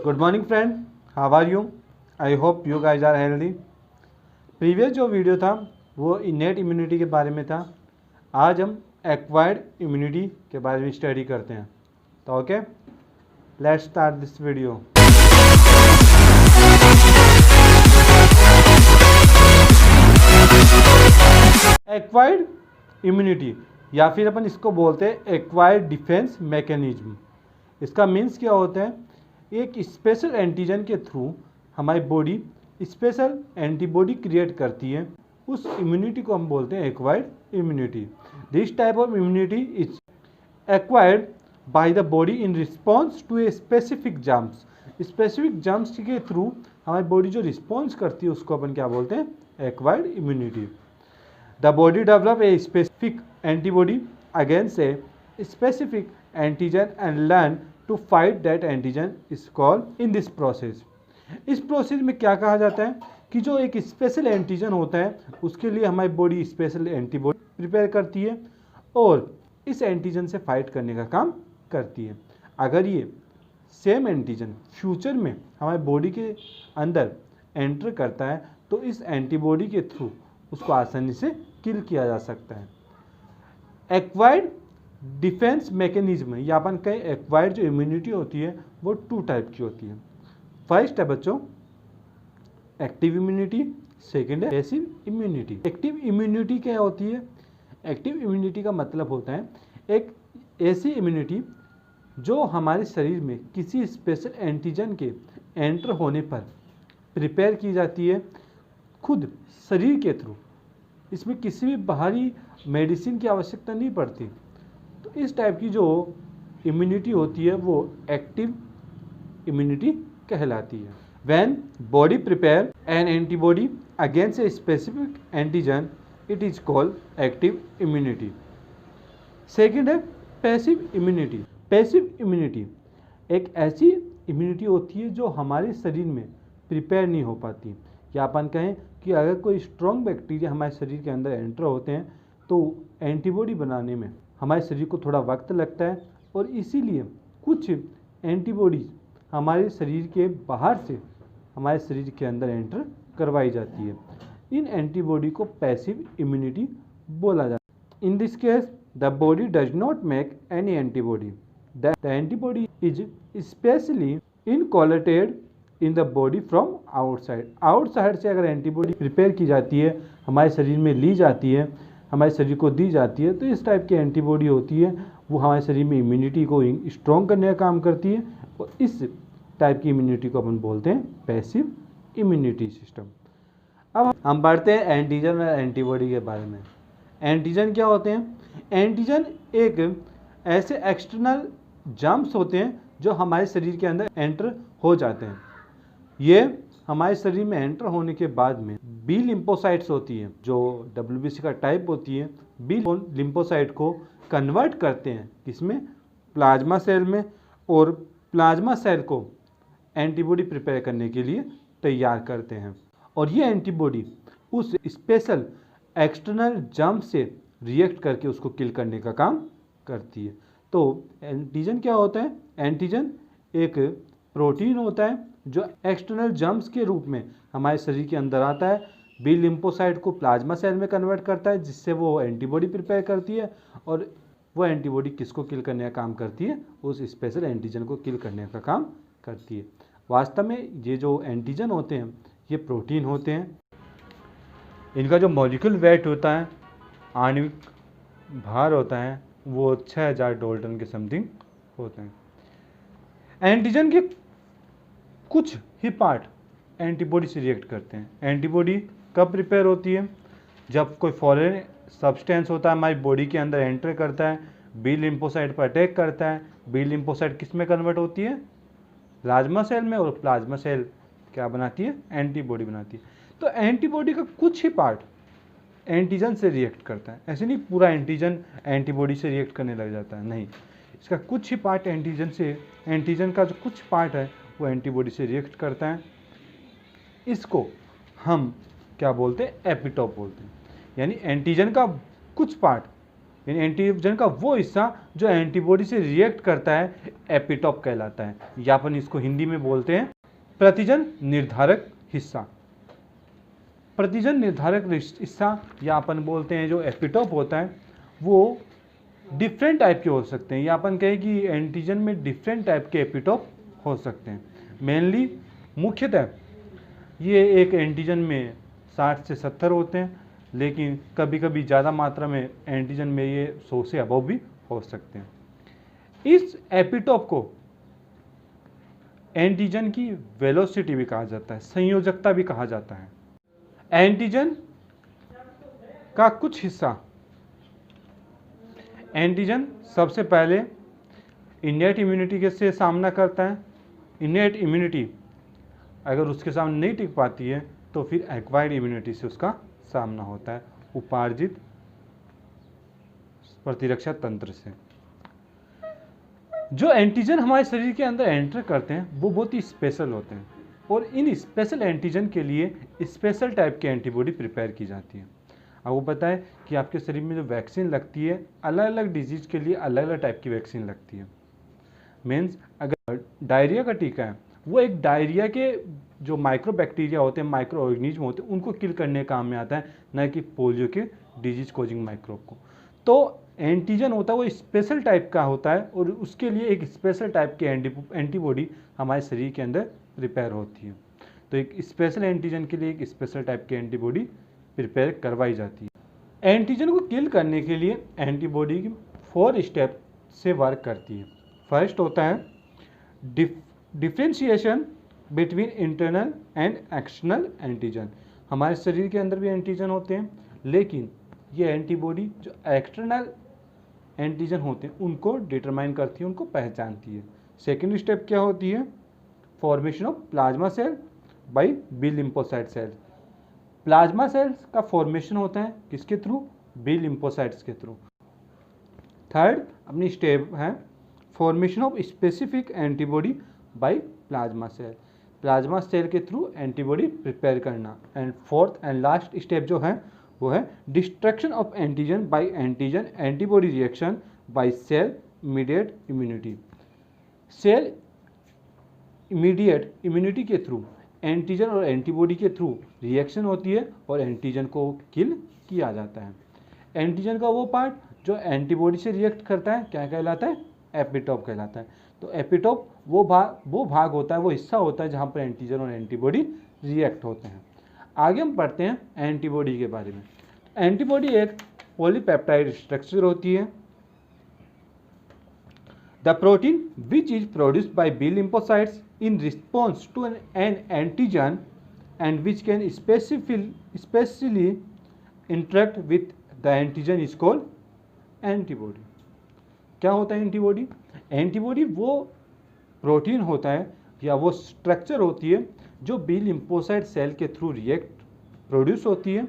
Good morning friend, how are you? I hope you guys are healthy. Previous जो video था वो innate immunity के बारे में था। आज हम एक्वायर्ड इम्यूनिटी के बारे में स्टडी करते हैं। तो okay, let's start this video. Acquired immunity या फिर अपन इसको बोलते हैं एक्वायर्ड डिफेंस मैकेनिज्म। इसका मीन्स क्या होता है? एक स्पेशल एंटीजन के थ्रू हमारी बॉडी स्पेशल एंटीबॉडी क्रिएट करती है। उस इम्यूनिटी को हम बोलते हैं acquired immunity. This type of immunity is acquired by the body in response to a specific germs. Specific germs के थ्रू हमारी बॉडी जो रिस्पॉन्स करती है उसको अपन क्या बोलते हैं? Acquired immunity. The body develop a specific antibody against a specific antigen and learn to fight that antigen is called in this process. इस प्रोसेस में क्या कहा जाता है कि जो एक स्पेशल एंटीजन होता है उसके लिए हमारी बॉडी स्पेशल एंटीबॉडी प्रिपेयर करती है और इस एंटीजन से फाइट करने का काम करती है। अगर ये सेम एंटीजन फ्यूचर में हमारी बॉडी के अंदर एंटर करता है तो इस एंटीबॉडी के थ्रू उसको आसानी से किल किया जा सकता है। एक्वायर्ड डिफेंस मैकेनिज्म या अपन कहें एक्वायर्ड जो इम्यूनिटी होती है वो टू टाइप की होती है। फर्स्ट है बच्चों एक्टिव इम्यूनिटी, सेकंड है पैसिव इम्यूनिटी। एक्टिव इम्यूनिटी क्या होती है? एक्टिव इम्यूनिटी का मतलब होता है एक ऐसी इम्यूनिटी जो हमारे शरीर में किसी स्पेशल एंटीजन के एंटर होने पर प्रिपेयर की जाती है खुद शरीर के थ्रू। इसमें किसी भी बाहरी मेडिसिन की आवश्यकता नहीं पड़ती। तो इस टाइप की जो इम्यूनिटी होती है वो एक्टिव इम्यूनिटी कहलाती है। When body prepare an antibody against a specific antigen it is called active immunity. Second है पैसिव इम्यूनिटी। पैसिव इम्यूनिटी एक ऐसी इम्यूनिटी होती है जो हमारे शरीर में प्रिपेयर नहीं हो पाती। या अपन कहें कि अगर कोई स्ट्रॉन्ग बैक्टीरिया हमारे शरीर के अंदर एंटर होते हैं तो एंटीबॉडी बनाने में हमारे शरीर को थोड़ा वक्त लगता है और इसीलिए कुछ एंटीबॉडीज हमारे शरीर के बाहर से हमारे शरीर के अंदर एंटर करवाई जाती है। इन एंटीबॉडी को पैसिव इम्यूनिटी बोला जाता है। In this case the body does not make any antibody. The antibody is specially inoculated in the body from outside. Outside से अगर एंटीबॉडी प्रिपेयर की जाती है, हमारे शरीर में ली जाती है, हमारे शरीर को दी जाती है, तो इस टाइप की एंटीबॉडी होती है वो हमारे शरीर में इम्यूनिटी को स्ट्रॉन्ग करने का काम करती है और इस टाइप की इम्यूनिटी को अपन बोलते हैं पैसिव इम्यूनिटी सिस्टम। अब हम बढ़ते हैं एंटीजन और एंटीबॉडी के बारे में। एंटीजन क्या होते हैं? एंटीजन एक ऐसे एक्सटर्नल जर्म्स होते हैं जो हमारे शरीर के अंदर एंटर हो जाते हैं। ये हमारे शरीर में एंटर होने के बाद में बी लिम्फोसाइट्स होती हैं जो WBC का टाइप होती है। बी लिम्फोसाइट को कन्वर्ट करते हैं किसमें? प्लाज्मा सेल में, और प्लाज्मा सेल को एंटीबॉडी प्रिपेयर करने के लिए तैयार करते हैं और ये एंटीबॉडी उस स्पेशल एक्सटर्नल जर्म से रिएक्ट करके उसको किल करने का काम करती है। तो एंटीजन क्या होता है? एंटीजन एक प्रोटीन होता है जो एक्सटर्नल जर्म्स के रूप में हमारे शरीर के अंदर आता है, बी लिम्फोसाइट को प्लाज्मा सेल में कन्वर्ट करता है जिससे वो एंटीबॉडी प्रिपेयर करती है और वो एंटीबॉडी किसको किल करने का काम करती है? उस स्पेशल एंटीजन को किल करने का काम करती है। वास्तव में ये जो एंटीजन होते हैं ये प्रोटीन होते हैं। इनका जो मॉलिक्यूल वेट होता है, आणविक भार होता है, वो 6000 डाल्टन के समथिंग होते हैं। एंटीजन के कुछ ही पार्ट एंटीबॉडी से रिएक्ट करते हैं। एंटीबॉडी कब प्रिपेयर होती है? जब कोई फॉरेन सब्सटेंस होता है हमारी बॉडी के अंदर एंटर करता है, बी लिम्फोसाइट पर अटैक करता है। बी लिम्फोसाइट किस में कन्वर्ट होती है? प्लाज्मा सेल में, और प्लाज्मा सेल क्या बनाती है? एंटीबॉडी बनाती है। तो एंटीबॉडी का कुछ ही पार्ट एंटीजन से रिएक्ट करता है। ऐसे नहीं पूरा एंटीजन एंटीबॉडी से रिएक्ट करने लग जाता है, नहीं। इसका कुछ ही पार्ट एंटीजन से, एंटीजन का जो कुछ पार्ट है वो एंटीबॉडी से रिएक्ट करता है। इसको हम क्या बोलते हैं? एपिटोप बोलते हैं। यानी एंटीजन का कुछ पार्ट यानी एंटीजन का वो हिस्सा जो एंटीबॉडी से रिएक्ट करता है एपिटोप कहलाता है, या अपन इसको हिंदी में बोलते हैं प्रतिजन निर्धारक हिस्सा। प्रतिजन निर्धारक हिस्सा या अपन बोलते हैं जो एपिटोप होता है वो डिफरेंट टाइप के हो सकते हैं, या अपन कहें कि एंटीजन में डिफरेंट टाइप के एपिटोप हो सकते हैं। मेनली मुख्यतः ये एक एंटीजन में 60 से 70 होते हैं, लेकिन कभी कभी ज़्यादा मात्रा में एंटीजन में ये 100 से अबव भी हो सकते हैं। इस एपिटोप को एंटीजन की वेलोसिटी भी कहा जाता है, संयोजकता भी कहा जाता है। एंटीजन का कुछ हिस्सा, एंटीजन सबसे पहले इनेट इम्यूनिटी के से सामना करता है। इनेट इम्यूनिटी अगर उसके सामने नहीं टिक पाती है तो फिर एक्वायर्ड इम्यूनिटी से उसका सामना होता है, उपार्जित प्रतिरक्षा तंत्र से। जो एंटीजन हमारे शरीर के अंदर एंटर करते हैं वो बहुत ही स्पेशल होते हैं, और इन स्पेशल एंटीजन के लिए स्पेशल टाइप की एंटीबॉडी प्रिपेयर की जाती है। आपको पता है कि आपके शरीर में जो वैक्सीन लगती है, अलग अलग डिजीज के लिए अलग अलग टाइप की वैक्सीन लगती है। मीन्स अगर डायरिया का टीका है, वो एक डायरिया के जो माइक्रो बैक्टीरिया होते हैं, माइक्रो ऑर्गेनिज्म होते हैं, उनको किल करने काम में आता है, न कि पोलियो के डिजीज कोजिंग माइक्रोब को। तो एंटीजन होता है वो स्पेशल टाइप का होता है, और उसके लिए एक स्पेशल टाइप की एंटीबॉडी हमारे शरीर के अंदर प्रिपेयर होती है। तो एक स्पेशल एंटीजन के लिए एक स्पेशल टाइप की एंटीबॉडी प्रिपेयर करवाई जाती है। एंटीजन को किल करने के लिए एंटीबॉडी 4 स्टेप से वर्क करती है। फर्स्ट होता है differentiation between internal and external antigen. हमारे शरीर के अंदर भी एंटीजन होते हैं, लेकिन ये एंटीबॉडी जो एक्सटर्नल एंटीजन होते हैं उनको डिटरमाइन करती है, उनको पहचानती है। सेकेंड स्टेप क्या होती है? Formation of plasma cell by B lymphocyte cell. Plasma cells का फॉर्मेशन होता है किसके थ्रू? बी लिम्फोसाइट्स के थ्रू। थर्ड अपनी स्टेप है formation of specific antibody by plasma cell. Plasma cell के थ्रू एंटीबॉडी प्रिपेयर करना। And fourth and last step जो है वो है destruction of antigen by antigen antibody reaction by cell immediate immunity. Cell immediate immunity के through antigen और antibody के through reaction होती है और एंटीजन को किल किया जाता है। एंटीजन का वो पार्ट जो एंटीबॉडी से रिएक्ट करता है क्या कहलाता है? एपिटोप कहलाता है। तो एपिटोप वो भाग होता है, वो हिस्सा होता है जहाँ पर एंटीजन और एंटीबॉडी रिएक्ट होते हैं। आगे हम पढ़ते हैं एंटीबॉडी के बारे में। एंटीबॉडी एक पॉलीपेप्टाइड स्ट्रक्चर होती है। The protein which is produced by B lymphocytes in response to an antigen and which can specially interact with the antigen is called antibody. क्या होता है एंटीबॉडी? एंटीबॉडी वो प्रोटीन होता है या वो स्ट्रक्चर होती है जो बी लिम्फोसाइट सेल के थ्रू रिएक्ट प्रोड्यूस होती है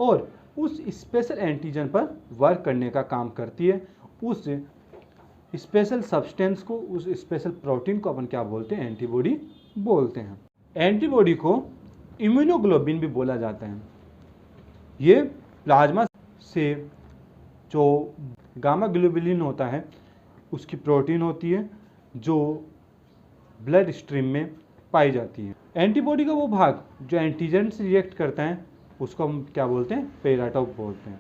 और उस स्पेशल एंटीजन पर वर्क करने का काम करती है। उस स्पेशल सब्सटेंस को, उस स्पेशल प्रोटीन को अपन क्या बोलते हैं? एंटीबॉडी बोलते हैं। एंटीबॉडी को इम्यूनोग्लोबिन भी बोला जाता है। ये प्लाज्मा से जो गामा ग्लोबुलिन होता है उसकी प्रोटीन होती है जो ब्लड स्ट्रीम में पाई जाती है। एंटीबॉडी का वो भाग जो एंटीजन से रिएक्ट करता है उसको हम क्या बोलते हैं? पेराटोप बोलते हैं।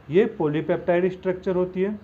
ये पॉलीपेप्टाइड स्ट्रक्चर होती है